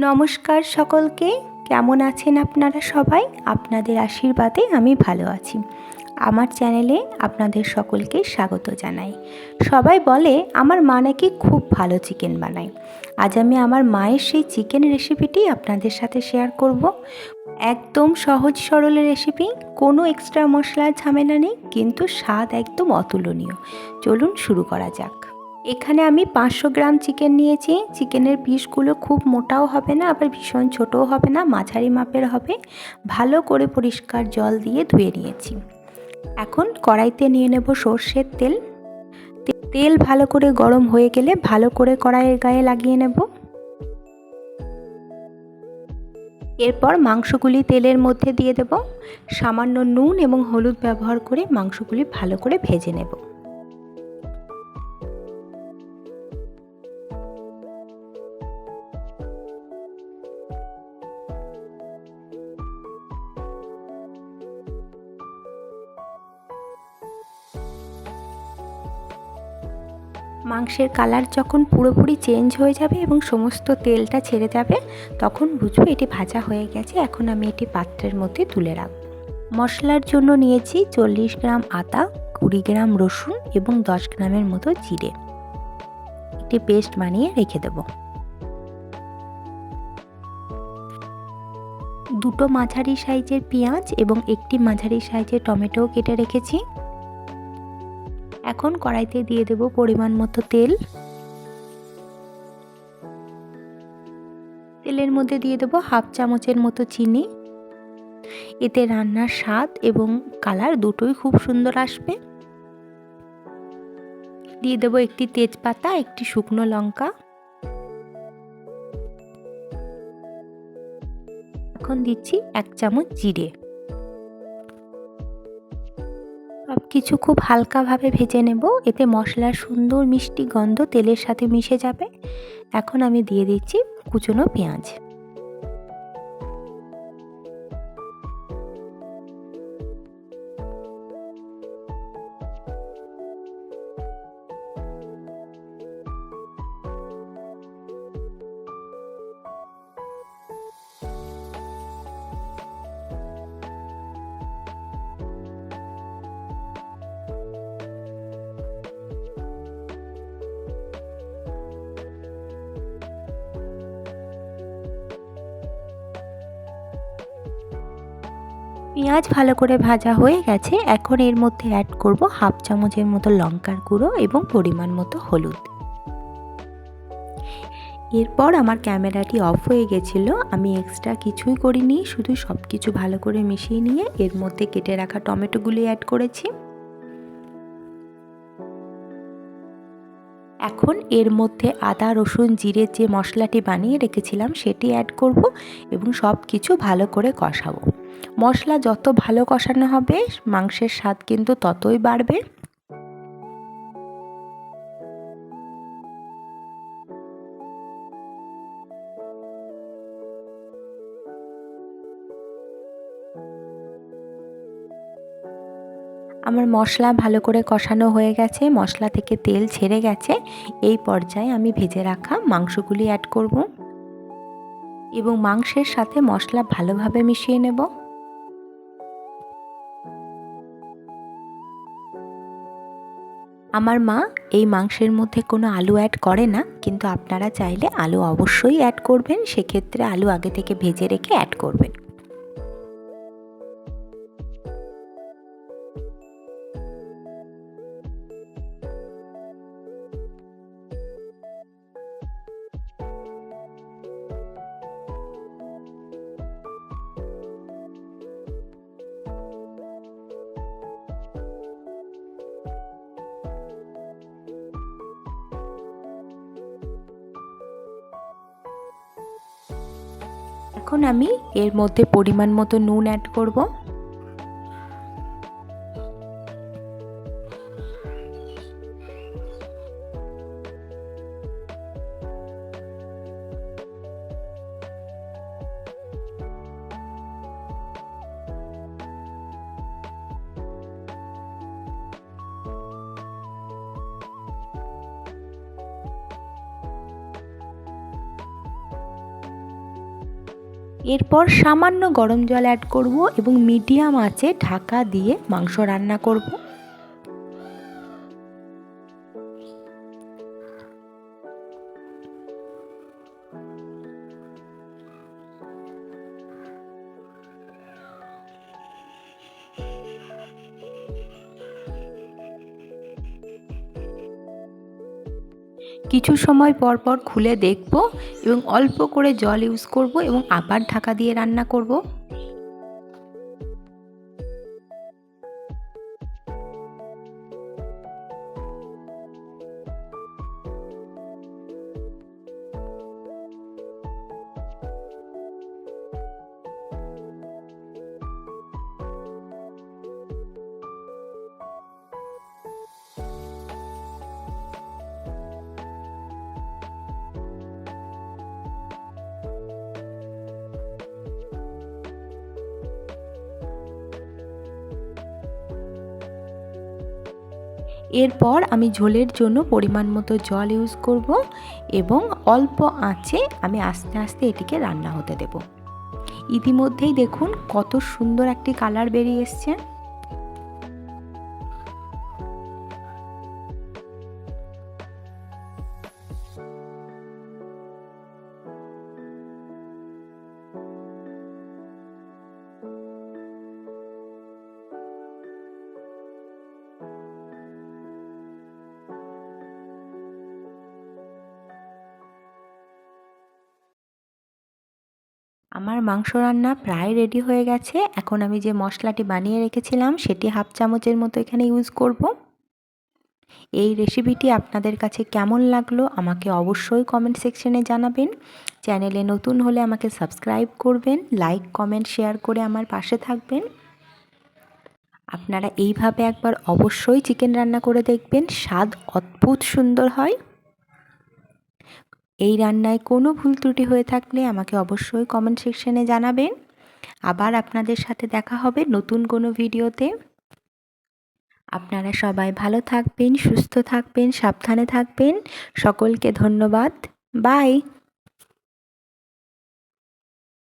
নমস্কার সকলকে। কেমন আছেন আপনারা সবাই? আপনাদের আশীর্বাদে আমি ভালো আছি। আমার চ্যানেলে আপনাদের সকলকে স্বাগত জানাই। সবাই বলে আমার মা নাকি খুব ভালো চিকেন বানায়। আজ আমি আমার মায়ের সেই চিকেন রেসিপিটি আপনাদের সাথে শেয়ার করব। একদম সহজ সরল রেসিপি, কোনো এক্সট্রা মশলার ঝামেলা নেই, কিন্তু স্বাদ একদম অতুলনীয়। চলুন শুরু করা যাক। এখানে আমি 500 গ্রাম চিকেন নিয়েছি। চিকেনের পিসগুলো খুব মোটাও হবে না, আবার ভীষণ ছোটও হবে না, মাঝারি মাপের হবে। ভালো করে পরিষ্কার জল দিয়ে ধুয়ে নিয়েছি। এখন কড়াইতে নিয়ে নেব সর্ষের তেল। তেল ভালো করে গরম হয়ে গেলে ভালো করে কড়াইয়ের গায়ে লাগিয়ে নেব। এরপর মাংসগুলি তেলের মধ্যে দিয়ে দেব। সামান্য নুন এবং হলুদ ব্যবহার করে মাংসগুলি ভালো করে ভেজে নেব। মাংসের কালার যখন পুরোপুরি চেঞ্জ হয়ে যাবে এবং সমস্ত তেলটা ছেড়ে যাবে, তখন বুঝবো এটি ভাজা হয়ে গেছে। এখন আমি এটি পাত্রের মধ্যে তুলে রাখব। মশলার জন্য নিয়েছি 40 গ্রাম আদা, 20 গ্রাম রসুন এবং 10 গ্রামের মতো জিরে। একটি পেস্ট বানিয়ে রেখে দেব। দুটো মাঝারি সাইজের পেঁয়াজ এবং একটি মাঝারি সাইজের টমেটোও কেটে রেখেছি। এখন কড়াইতে দিয়ে দেব পরিমাণ মতো তেল। তেলের মধ্যে দিয়ে দেব হাফ চামচের মতো চিনি। এতে রান্নার স্বাদ এবং কালার দুটোই খুব সুন্দর আসবে। দিয়ে দেব একটি তেজপাতা, একটি শুকনো লঙ্কা। এখন দিচ্ছি 1 চামচ জিরে। সব কিছু খুব হালকাভাবে ভেজে নেব, এতে মশলার সুন্দর মিষ্টি গন্ধ তেলের সাথে মিশে যাবে। এখন আমি দিয়ে দিচ্ছি কুচনো পেঁয়াজ। পেঁয়াজ ভালো করে ভাজা হয়ে গেছে। এখন এর মধ্যে অ্যাড করব হাফ চামচের মতো লঙ্কার গুঁড়ো এবং পরিমাণ মতো হলুদ। এরপর আমার ক্যামেরাটি অফ হয়ে গেছিলো। আমি এক্সট্রা কিছুই করিনি, শুধু সব কিছু ভালো করে মিশিয়ে নিয়ে এর মধ্যে কেটে রাখা টমেটোগুলি অ্যাড করেছি। এখন এর মধ্যে আদা রসুন জিরের যে মশলাটি বানিয়ে রেখেছিলাম সেটি অ্যাড করব এবং সব কিছু ভালো করে কষাবো। মশলা যত ভালো কষানো হবে মাংসের স্বাদ কিন্তু ততই বাড়বে। আমার মশলা ভালো করে কষানো হয়ে গেছে, মশলা থেকে তেল ছেড়ে গেছে। এই পর্যায়ে আমি ভেজে রাখা মাংসগুলি অ্যাড করব এবং মাংসের সাথে মশলা ভালোভাবে মিশিয়ে নেব। আমার মা এই মাংসের মধ্যে কোনো আলু অ্যাড করে না, কিন্তু আপনারা চাইলে আলু অবশ্যই অ্যাড করবেন। সেক্ষেত্রে আলু আগে থেকে ভেজে রেখে অ্যাড করবেন। এখন আমি এর মধ্যে পরিমাণ মতো নুন অ্যাড করব। এরপর সামান্য গরম জল অ্যাড করব এবং মিডিয়াম আঁচে ঢাকা দিয়ে মাংস রান্না করব। কিছু সময় পর পর খুলে দেখব এবং অল্প করে জল ইউজ করব এবং আবার ঢাকা দিয়ে রান্না করব। এরপর আমি ঝোলের জন্য পরিমাণ মতো জল ইউজ করব এবং অল্প আঁচে আমি আস্তে আস্তে এটিকে রান্না হতে দেব। ইতিমধ্যেই দেখুন কত সুন্দর একটি কালার বেরিয়ে এসছে। আমার মাংস রান্না প্রায় রেডি হয়ে গেছে। এখন আমি যে মশলাটি বানিয়ে রেখেছিলাম সেটি হাফ চামচের মতো এখানে ইউজ করব। এই রেসিপিটি আপনাদের কাছে কেমন লাগলো আমাকে অবশ্যই কমেন্ট সেকশনে জানাবেন। চ্যানেলে নতুন হলে আমাকে সাবস্ক্রাইব করবেন, লাইক কমেন্ট শেয়ার করে আমার পাশে থাকবেন। আপনারা এইভাবে একবার অবশ্যই চিকেন রান্না করে দেখবেন, স্বাদ অদ্ভুত সুন্দর হয়। এই রান্নায় কোনো ভুল ত্রুটি হয়ে থাকলে আমাকে অবশ্যই কমেন্ট সেকশনে জানাবেন। আবার আপনাদের সাথে দেখা হবে নতুন কোনো ভিডিওতে। আপনারা সবাই ভালো থাকবেন, সুস্থ থাকবেন, সাবধানে থাকবেন। সকলকে ধন্যবাদ। বাই।